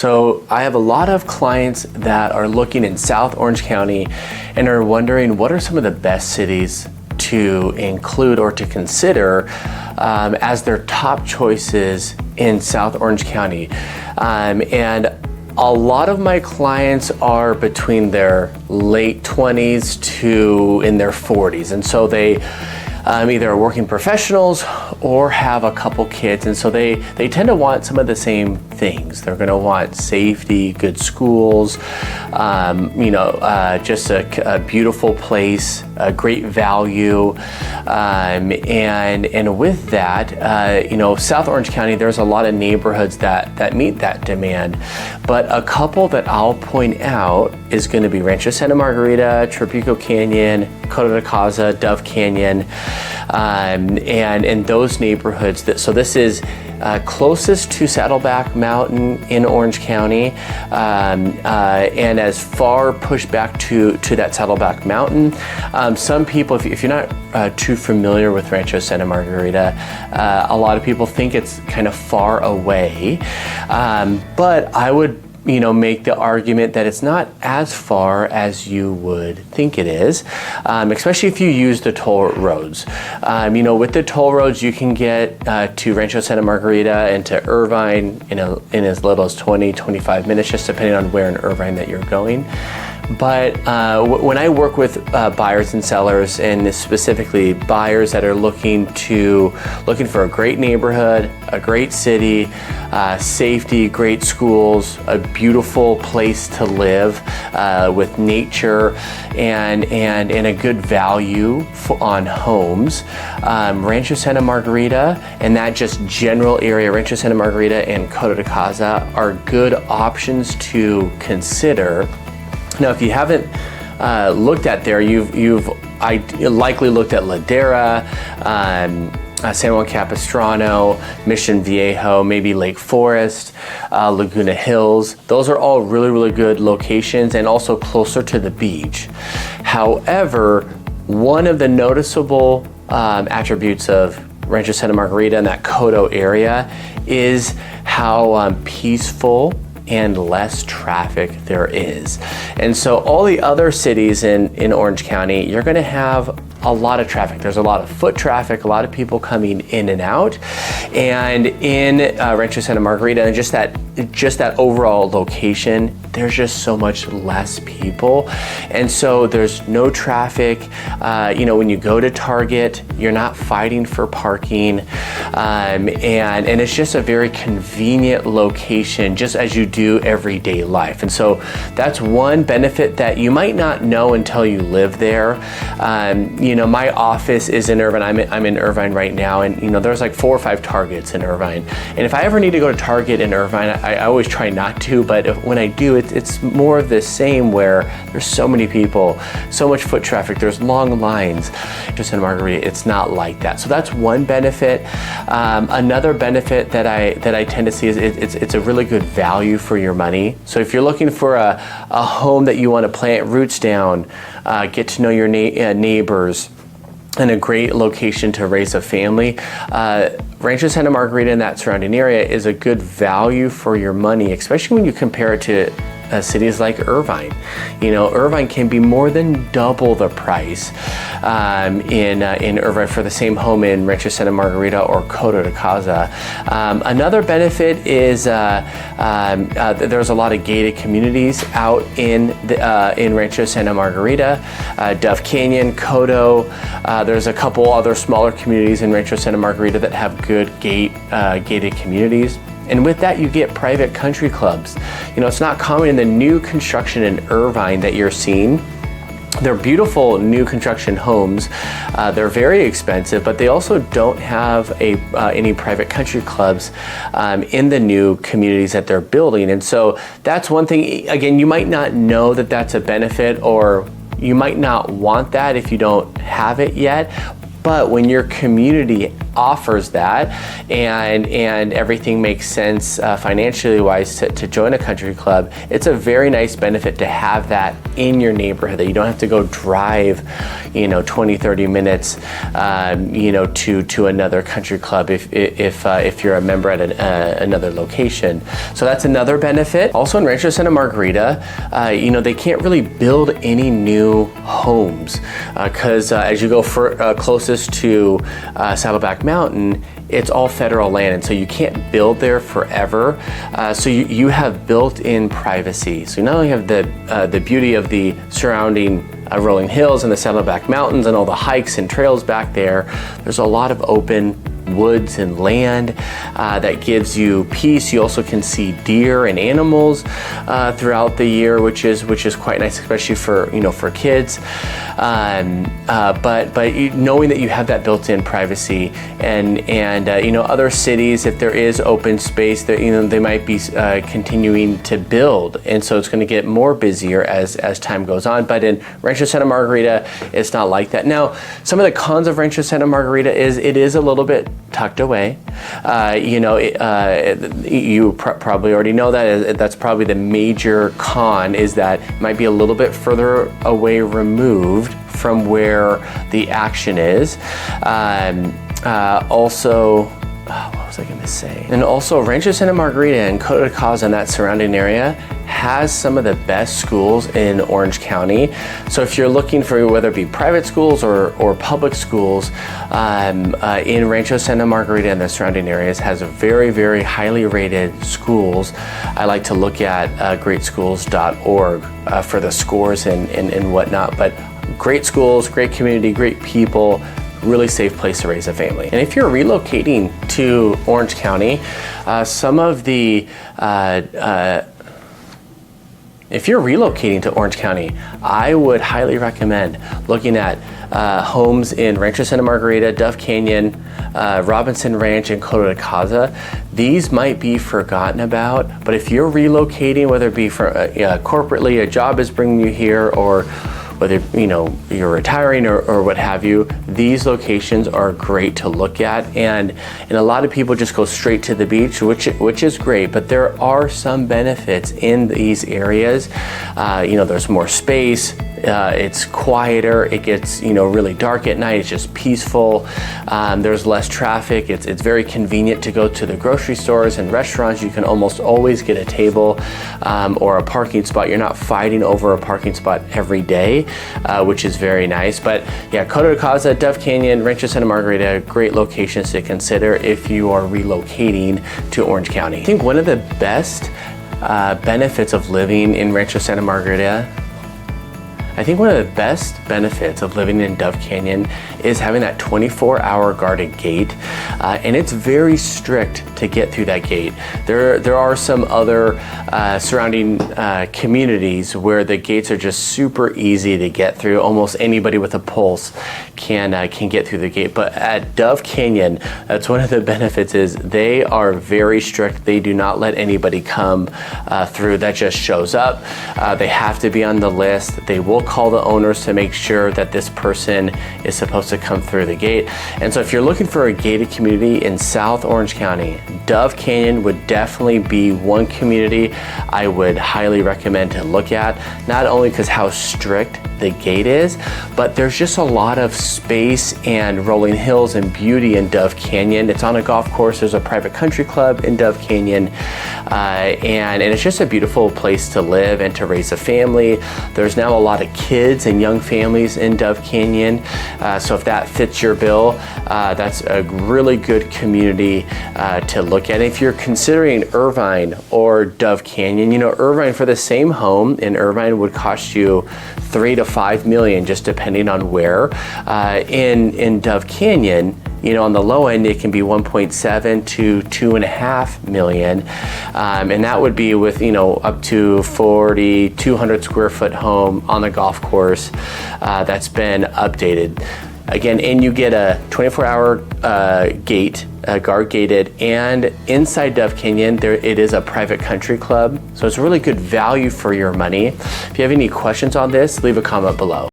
So I have a lot of clients that are looking in South Orange County and are wondering what are some of the best cities to include or to consider as their top choices in South Orange County. And a lot of my clients are between their late 20s to in their 40s. And so they either are working professionals or have a couple kids, and so they tend to want some of the same things. They're going to want safety, good schools, just a beautiful place, a great value, and with that, South Orange County, there's a lot of neighborhoods that meet that demand. But a couple that I'll point out is going to be Rancho Santa Margarita, Tropico Canyon, Coto de Caza, Dove Canyon, and those neighborhoods. So this is closest to Saddleback Mountain in Orange County, and as far pushed back to that Saddleback Mountain. Some people, if you're not too familiar with Rancho Santa Margarita, a lot of people think it's kind of far away, but I would make the argument that it's not as far as you would think it is, especially if you use the toll roads. With the toll roads, you can get to Rancho Santa Margarita and to Irvine in as little as 20-25 minutes, just depending on where in Irvine that you're going. But when I work with buyers and sellers, and specifically buyers that are looking for a great neighborhood, a great city, safety, great schools, a beautiful place to live with nature, and a good value on homes, Rancho Santa Margarita and that just general area, Rancho Santa Margarita and Coto de Caza, are good options to consider. Now, if you haven't looked at there, you've likely looked at Ladera, San Juan Capistrano, Mission Viejo, maybe Lake Forest, Laguna Hills. Those are all really, really good locations and also closer to the beach. However, one of the noticeable attributes of Rancho Santa Margarita and that Coto area is how peaceful and less traffic there is. And so all the other cities in Orange County, you're gonna have a lot of traffic. There's a lot of foot traffic, a lot of people coming in and out. And in Rancho Santa Margarita, and just that overall location, there's just so much less people. And so there's no traffic. When you go to Target, you're not fighting for parking. And it's just a very convenient location, just as you do everyday life. And so that's one benefit that you might not know until you live there. My office is in Irvine. I'm in Irvine right now, and there's like 4 or 5 Targets in Irvine. And if I ever need to go to Target in Irvine, I always try not to, but when I do, it's more of the same, where there's so many people, so much foot traffic, there's long lines. Just in Margarita, it's not like that. So that's one benefit. Another benefit that I tend to see is it's a really good value for your money. So if you're looking for a home that you want to plant roots down, get to know your neighbors, and a great location to raise a family, Rancho Santa Margarita and that surrounding area is a good value for your money, especially when you compare it to cities like Irvine. Irvine can be more than double the price in Irvine for the same home in Rancho Santa Margarita or Coto de Caza. Another benefit is there's a lot of gated communities out in Rancho Santa Margarita, Dove Canyon, Coto. There's a couple other smaller communities in Rancho Santa Margarita that have good gated communities. And with that, you get private country clubs. It's not common in the new construction in Irvine that you're seeing. They're beautiful new construction homes. They're very expensive, but they also don't have any private country clubs in the new communities that they're building. And so that's one thing. Again, you might not know that that's a benefit, or you might not want that if you don't have it yet. But when your community offers that and everything makes sense financially wise to join a country club, it's a very nice benefit to have that in your neighborhood, that you don't have to go drive 20-30 minutes to another country club if you're a member at another location. So that's another benefit. Also in Rancho Santa Margarita, they can't really build any new homes because as you go closest to Saddleback Mountain, it's all federal land, and so you can't build there forever. So you have built-in privacy. So you not only have the beauty of the surrounding rolling hills and the Saddleback Mountains and all the hikes and trails back there, there's a lot of open woods and land that gives you peace. You also can see deer and animals throughout the year, which is quite nice, especially for kids. But knowing that you have that built-in privacy, and other cities, if there is open space, that they might be continuing to build, and so it's going to get more busier as time goes on. But in Rancho Santa Margarita, it's not like that. Now, some of the cons of Rancho Santa Margarita is it is a little bit tucked away. You probably already know that. That's probably the major con, is that it might be a little bit further away removed from where the action is. Also, what was I going to say? And also, Rancho Santa Margarita and Coto de Caza and that surrounding area has some of the best schools in Orange County. So if you're looking for whether it be private schools or public schools, in Rancho Santa Margarita and the surrounding areas has a very, very highly rated schools. I like to look at greatschools.org for the scores and whatnot. But great schools, great community, great people, really safe place to raise a family. And if you're relocating to Orange County, if you're relocating to Orange County, I would highly recommend looking at homes in Rancho Santa Margarita, Dove Canyon, Robinson Ranch, and Coto de Caza. These might be forgotten about, but if you're relocating, whether it be for corporately, a job is bringing you here, or whether you're retiring or what have you, these locations are great to look at. And a lot of people just go straight to the beach, which is great, but there are some benefits in these areas. There's more space. It's quieter. It gets really dark at night. It's just peaceful. There's less traffic. It's very convenient to go to the grocery stores and restaurants. You can almost always get a table or a parking spot. You're not fighting over a parking spot every day, which is very nice. But yeah, Coto de Caza, Dove Canyon, Rancho Santa Margarita, great locations to consider if you are relocating to Orange County. I think one of the best benefits of living in Rancho Santa Margarita, I think one of the best benefits of living in Dove Canyon is having that 24-hour guarded gate, and it's very strict to get through that gate. There are some other surrounding communities where the gates are just super easy to get through. Almost anybody with a pulse can get through the gate. But at Dove Canyon, that's one of the benefits, is they are very strict. They do not let anybody come through that just shows up. They have to be on the list. They will call the owners to make sure that this person is supposed to come through the gate. And so if you're looking for a gated community in South Orange County, Dove Canyon would definitely be one community I would highly recommend to look at, not only because how strict the gate is, but there's just a lot of space and rolling hills and beauty in Dove Canyon. It's on a golf course. There's a private country club in Dove Canyon, and it's just a beautiful place to live and to raise a family. There's now a lot of kids and young families in Dove Canyon, so if that fits your bill, that's a really good community to look at. If you're considering Irvine or Dove Canyon, Irvine, for the same home in Irvine would cost you $3 to $5 million, just depending on where. In Dove Canyon, on the low end, it can be 1.7 to 2.5 million. And that would be with, up to 200 square foot home on the golf course that's been updated. Again, and you get a 24-hour gate, guard gated, and inside Dove Canyon, it is a private country club. So it's a really good value for your money. If you have any questions on this, leave a comment below.